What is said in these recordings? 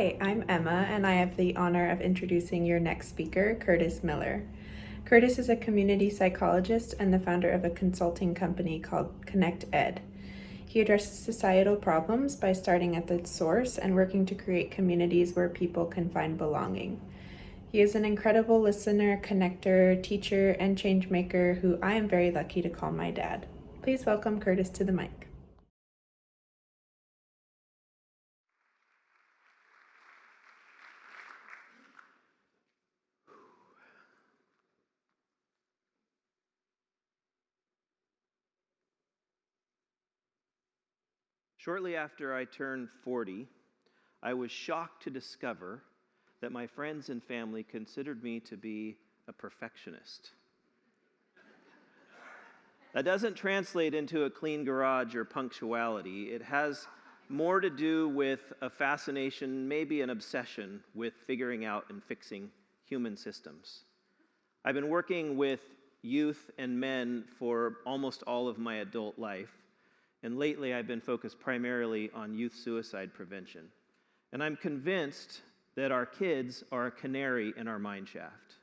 Hi, I'm Emma, and I have the honor of introducing your next speaker, Curtis Miller. Curtis is a community psychologist and the founder of a consulting company called Connect Ed. He addresses societal problems by starting at the source and working to create communities where people can find belonging. He is an incredible listener, connector, teacher, and change maker who I am very lucky to call my dad. Please welcome Curtis to the mic. Shortly after I turned 40, I was shocked to discover that my friends and family considered me to be a perfectionist. That doesn't translate into a clean garage or punctuality. It has more to do with a fascination, maybe an obsession, with figuring out and fixing human systems. I've been working with youth and men for almost all of my adult life. And lately, I've been focused primarily on youth suicide prevention. And I'm convinced that our kids are a canary in our mine shaft.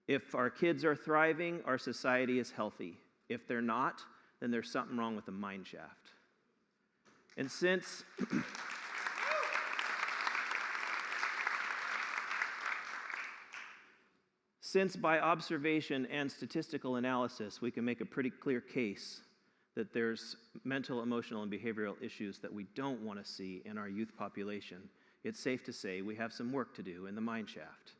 If our kids are thriving, our society is healthy. If they're not, then there's something wrong with the mine shaft. And since by observation and statistical analysis, we can make a pretty clear case that there's mental, emotional, and behavioral issues that we don't want to see in our youth population, it's safe to say we have some work to do in the mine shaft.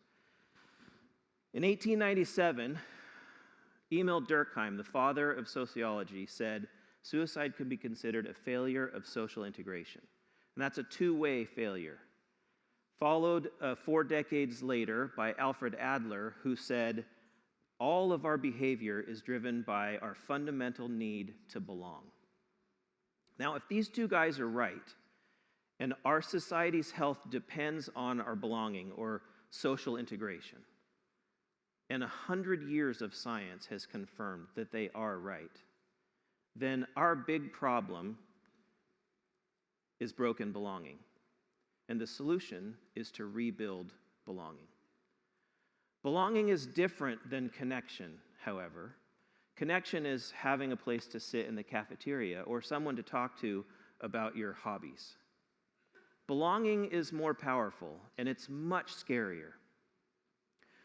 In 1897, Emil Durkheim, the father of sociology, said suicide could be considered a failure of social integration. And that's a two-way failure. Followed 4 decades later by Alfred Adler, who said, all of our behavior is driven by our fundamental need to belong. Now, if these two guys are right, and our society's health depends on our belonging or social integration, and 100 years of science has confirmed that they are right, then our big problem is broken belonging. And the solution is to rebuild belonging. Belonging is different than connection, however. Connection is having a place to sit in the cafeteria or someone to talk to about your hobbies. Belonging is more powerful, and it's much scarier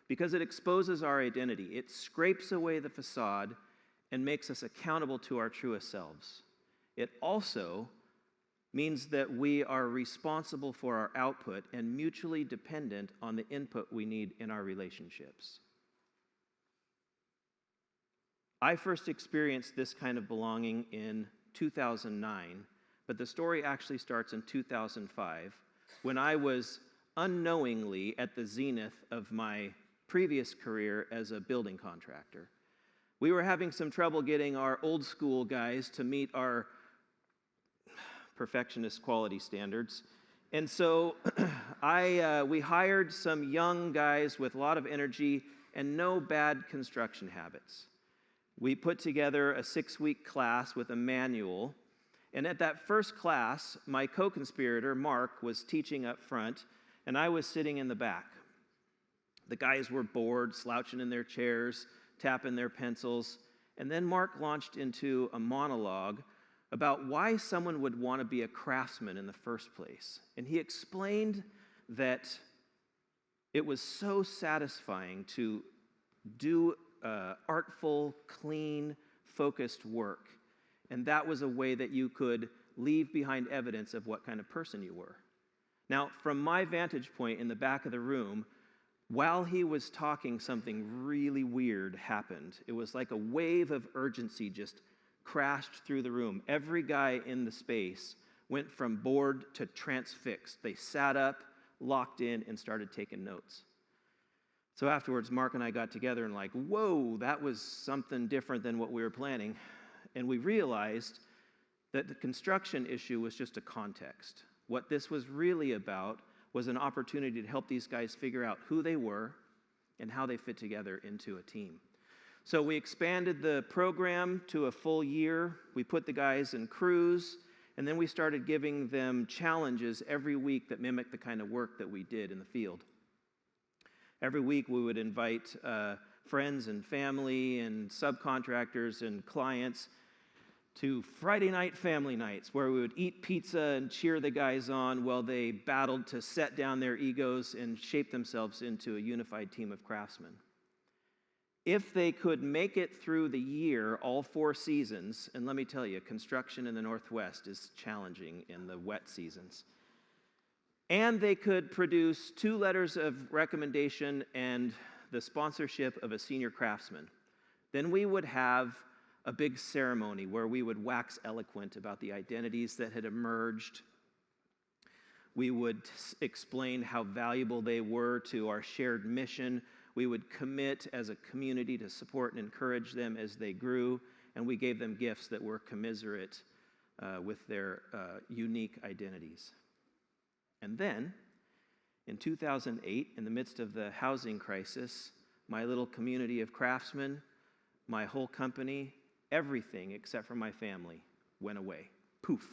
because it exposes our identity. It scrapes away the facade and makes us accountable to our truest selves. It also means that we are responsible for our output and mutually dependent on the input we need in our relationships. I first experienced this kind of belonging in 2009, but the story actually starts in 2005, when I was unknowingly at the zenith of my previous career as a building contractor. We were having some trouble getting our old school guys to meet our perfectionist quality standards. And so we hired some young guys with a lot of energy and no bad construction habits. We put together a 6-week class with a manual. And at that first class, my co-conspirator, Mark, was teaching up front, and I was sitting in the back. The guys were bored, slouching in their chairs, tapping their pencils. And then Mark launched into a monologue about why someone would want to be a craftsman in the first place. And he explained that it was so satisfying to do artful, clean, focused work. And that was a way that you could leave behind evidence of what kind of person you were. Now, from my vantage point in the back of the room, while he was talking, something really weird happened. It was like a wave of urgency just crashed through the room. Every guy in the space went from bored to transfixed. They sat up, locked in, and started taking notes. So afterwards, Mark and I got together and whoa, that was something different than what we were planning. And we realized that the construction issue was just a context. What this was really about was an opportunity to help these guys figure out who they were and how they fit together into a team. So we expanded the program to a full year. We put the guys in crews, And then we started giving them challenges every week that mimicked the kind of work that we did in the field. Every week we would invite friends and family and subcontractors and clients to Friday night family nights where we would eat pizza and cheer the guys on while they battled to set down their egos and shape themselves into a unified team of craftsmen. If they could make it through the year, all 4 seasons, and let me tell you, construction in the Northwest is challenging in the wet seasons, and they could produce 2 letters of recommendation and the sponsorship of a senior craftsman, then we would have a big ceremony where we would wax eloquent about the identities that had emerged. We would explain how valuable they were to our shared mission. We would commit as a community to support and encourage them as they grew, and we gave them gifts that were commiserate with their unique identities. And then, in 2008, in the midst of the housing crisis, my little community of craftsmen, my whole company, everything except for my family went away. Poof.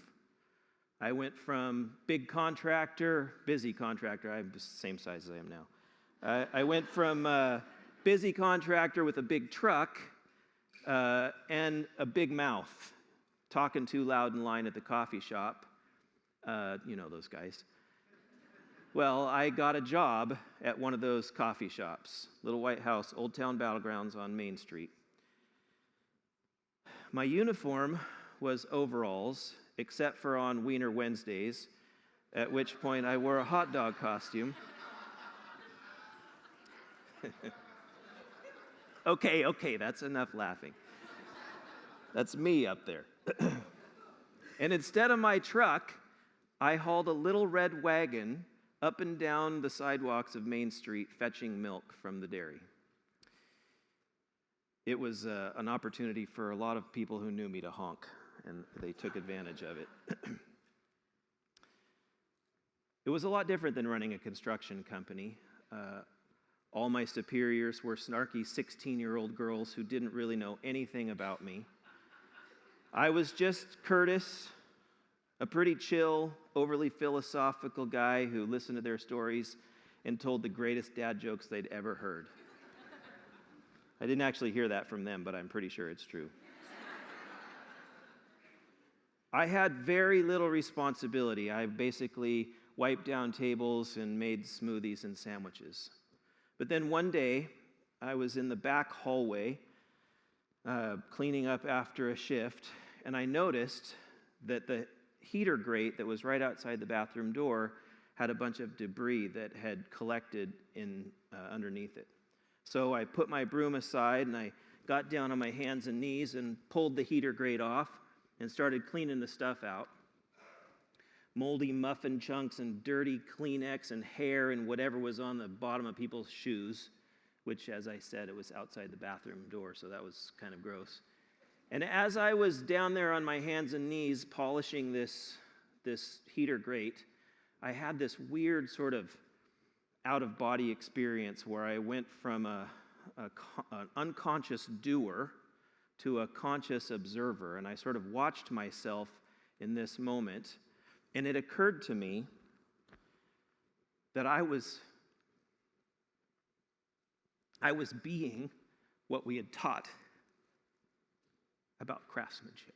I went from big contractor, busy contractor, I'm the same size as I am now. I went from busy contractor with a big truck and a big mouth, talking too loud in line at the coffee shop. You know those guys. Well, I got a job at one of those coffee shops, Little White House, Old Town Battlegrounds on Main Street. My uniform was overalls, except for on Wiener Wednesdays, at which point I wore a hot dog costume. Okay, that's enough laughing. That's me up there. And instead of my truck, I hauled a little red wagon up and down the sidewalks of Main Street fetching milk from the dairy. It was an opportunity for a lot of people who knew me to honk, and they took advantage of it. It was a lot different than running a construction company. All my superiors were snarky 16-year-old girls who didn't really know anything about me. I was just Curtis, a pretty chill, overly philosophical guy who listened to their stories and told the greatest dad jokes they'd ever heard. I didn't actually hear that from them, but I'm pretty sure it's true. I had very little responsibility. I basically wiped down tables and made smoothies and sandwiches. But then one day, I was in the back hallway cleaning up after a shift, and I noticed that the heater grate that was right outside the bathroom door had a bunch of debris that had collected in underneath it. So I put my broom aside and I got down on my hands and knees and pulled the heater grate off and started cleaning the stuff out. Moldy muffin chunks and dirty Kleenex and hair and whatever was on the bottom of people's shoes, which, as I said, it was outside the bathroom door, so that was kind of gross. And as I was down there on my hands and knees polishing this heater grate, I had this weird sort of out-of-body experience where I went from an unconscious doer to a conscious observer, and I sort of watched myself in this moment, and it occurred to me that I was being what we had taught about craftsmanship.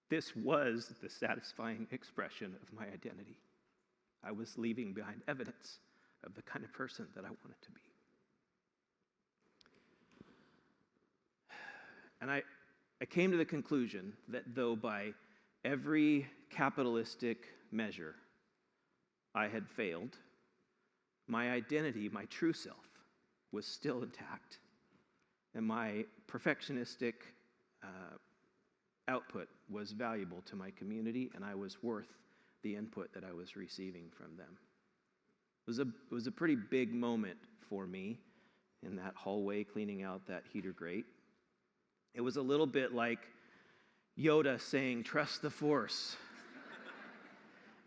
This was the satisfying expression of my identity. I was leaving behind evidence of the kind of person that I wanted to be. And I came to the conclusion that though by every capitalistic measure I had failed, my identity, my true self, was still intact. And my perfectionistic output was valuable to my community, and I was worth the input that I was receiving from them. It was a pretty big moment for me in that hallway cleaning out that heater grate. It was a little bit like Yoda saying, "Trust the Force."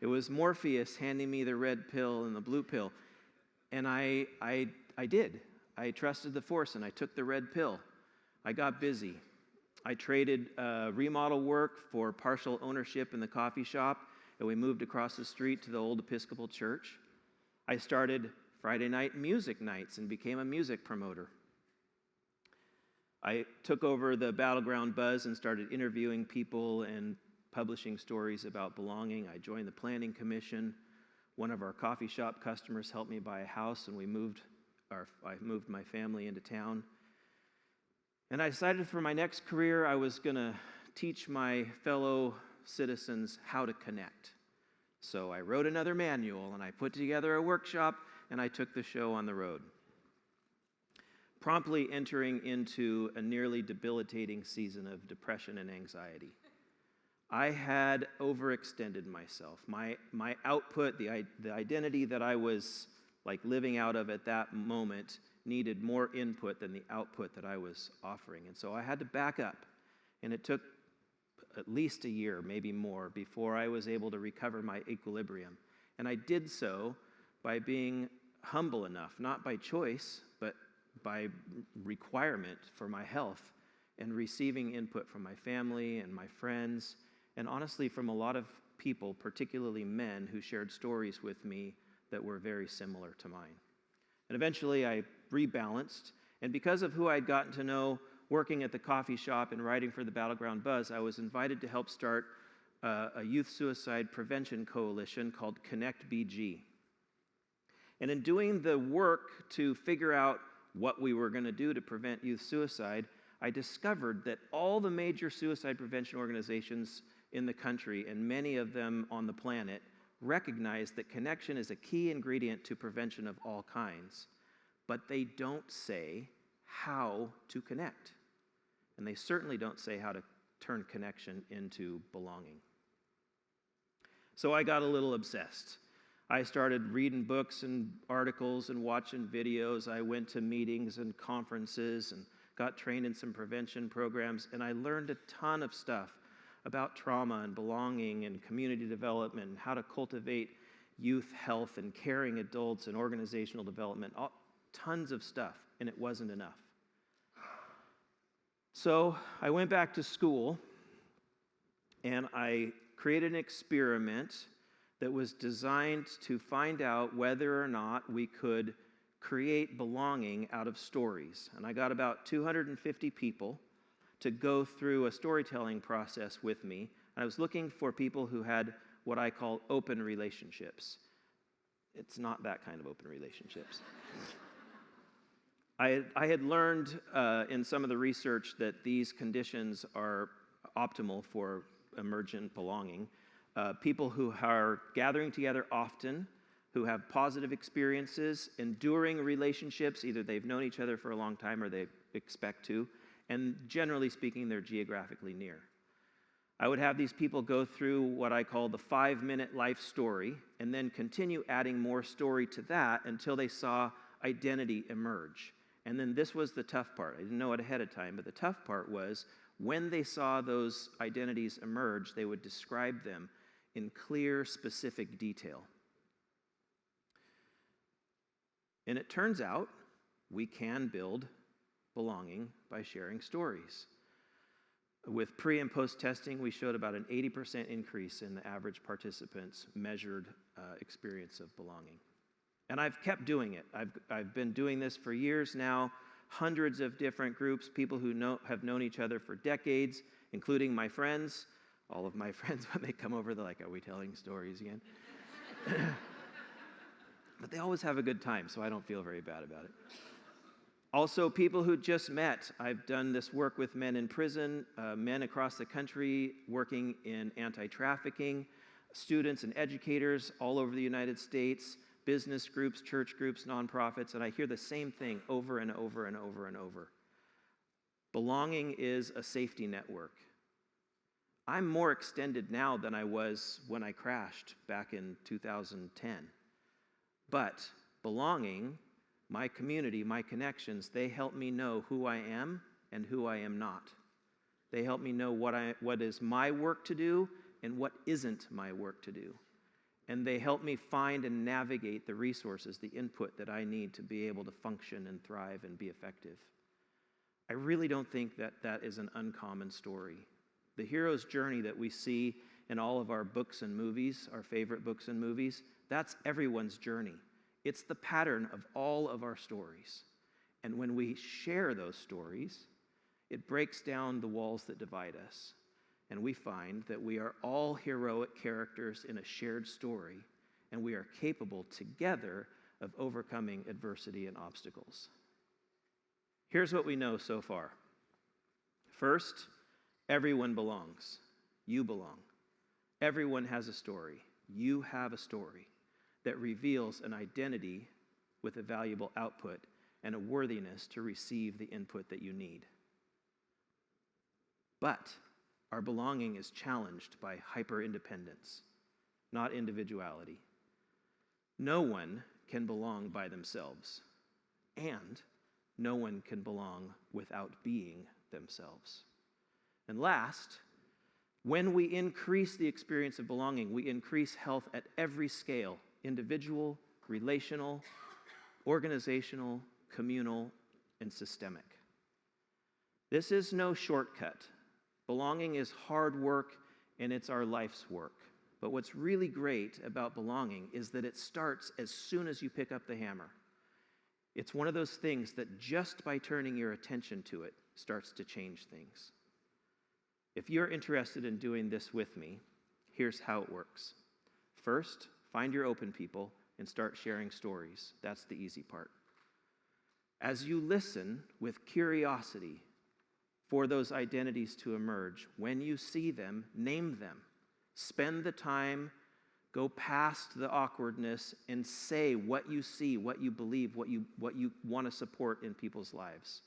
It was Morpheus handing me the red pill and the blue pill. And I did. I trusted the Force and I took the red pill. I got busy. I traded remodel work for partial ownership in the coffee shop, and we moved across the street to the old Episcopal church. I started Friday night music nights and became a music promoter. I took over the Battleground Buzz and started interviewing people and publishing stories about belonging. I joined the planning commission. One of our coffee shop customers helped me buy a house, and I moved my family into town. And I decided for my next career, I was going to teach my fellow citizens how to connect. So I wrote another manual, and I put together a workshop, and I took the show on the road, promptly entering into a nearly debilitating season of depression and anxiety. I had overextended myself. My output, the identity that I was living out of at that moment needed more input than the output that I was offering. And so I had to back up. And it took at least a year, maybe more, before I was able to recover my equilibrium. And I did so by being humble enough, not by choice, but by requirement for my health, and receiving input from my family and my friends, and honestly from a lot of people, particularly men, who shared stories with me that were very similar to mine. And eventually I rebalanced, and because of who I'd gotten to know working at the coffee shop and writing for the Battleground Buzz, I was invited to help start a youth suicide prevention coalition called Connect BG. And in doing the work to figure out what we were going to do to prevent youth suicide, I discovered that all the major suicide prevention organizations in the country, and many of them on the planet, recognize that connection is a key ingredient to prevention of all kinds, but they don't say how to connect. And they certainly don't say how to turn connection into belonging. So I got a little obsessed. I started reading books and articles and watching videos. I went to meetings and conferences and got trained in some prevention programs, and I learned a ton of stuff about trauma and belonging and community development and how to cultivate youth health and caring adults and organizational development, tons of stuff, and it wasn't enough. So I went back to school, and I created an experiment that was designed to find out whether or not we could create belonging out of stories. And I got about 250 people to go through a storytelling process with me. And I was looking for people who had what I call open relationships. It's not that kind of open relationships. I had learned in some of the research that these conditions are optimal for emergent belonging. People who are gathering together often, who have positive experiences, enduring relationships, either they've known each other for a long time or they expect to, and generally speaking, they're geographically near. I would have these people go through what I call the 5-minute life story, and then continue adding more story to that until they saw identity emerge. And then this was the tough part. I didn't know it ahead of time, but the tough part was when they saw those identities emerge, they would describe them in clear, specific detail. And it turns out we can build belonging by sharing stories. With pre- and post-testing, we showed about an 80% increase in the average participant's measured experience of belonging. And I've kept doing it. I've been doing this for years now, hundreds of different groups, people who have known each other for decades, including my friends. All of my friends, when they come over, they're like, are we telling stories again? But they always have a good time, so I don't feel very bad about it. Also, people who just met. I've done this work with men in prison, men across the country working in anti-trafficking, students and educators all over the United States, business groups, church groups, nonprofits, and I hear the same thing over and over and over and over. Belonging is a safety network. I'm more extended now than I was when I crashed back in 2010. But belonging, my community, my connections, they help me know who I am and who I am not. They help me know what is my work to do and what isn't my work to do. And they help me find and navigate the resources, the input that I need to be able to function and thrive and be effective. I really don't think that that is an uncommon story. The hero's journey that we see in all of our books and movies, our favorite books and movies, that's everyone's journey. It's the pattern of all of our stories. And when we share those stories, it breaks down the walls that divide us. And we find that we are all heroic characters in a shared story, and we are capable together of overcoming adversity and obstacles. Here's what we know so far. First, everyone belongs. You belong. Everyone has a story. You have a story that reveals an identity with a valuable output and a worthiness to receive the input that you need. But our belonging is challenged by hyper-independence, not individuality. No one can belong by themselves, and no one can belong without being themselves. And last, when we increase the experience of belonging, we increase health at every scale: individual, relational, organizational, communal, and systemic. This is no shortcut. Belonging is hard work, and it's our life's work. But what's really great about belonging is that it starts as soon as you pick up the hammer. It's one of those things that just by turning your attention to it starts to change things. If you're interested in doing this with me, here's how it works. First, find your open people and start sharing stories. That's the easy part. As you listen with curiosity for those identities to emerge, when you see them, name them. Spend the time, go past the awkwardness, and say what you see, what you believe, what you want to support in people's lives.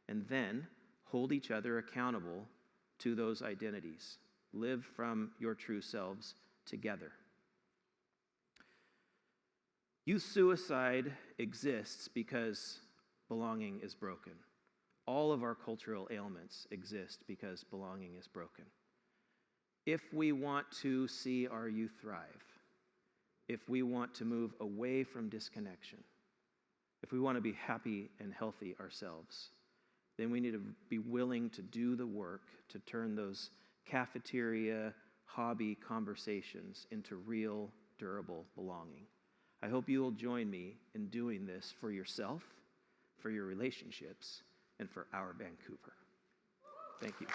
And then hold each other accountable to those identities. Live from your true selves together. Youth suicide exists because belonging is broken. All of our cultural ailments exist because belonging is broken. If we want to see our youth thrive, if we want to move away from disconnection, if we want to be happy and healthy ourselves, then we need to be willing to do the work to turn those cafeteria hobby conversations into real, durable belonging. I hope you will join me in doing this for yourself, for your relationships, and for our Vancouver. Thank you.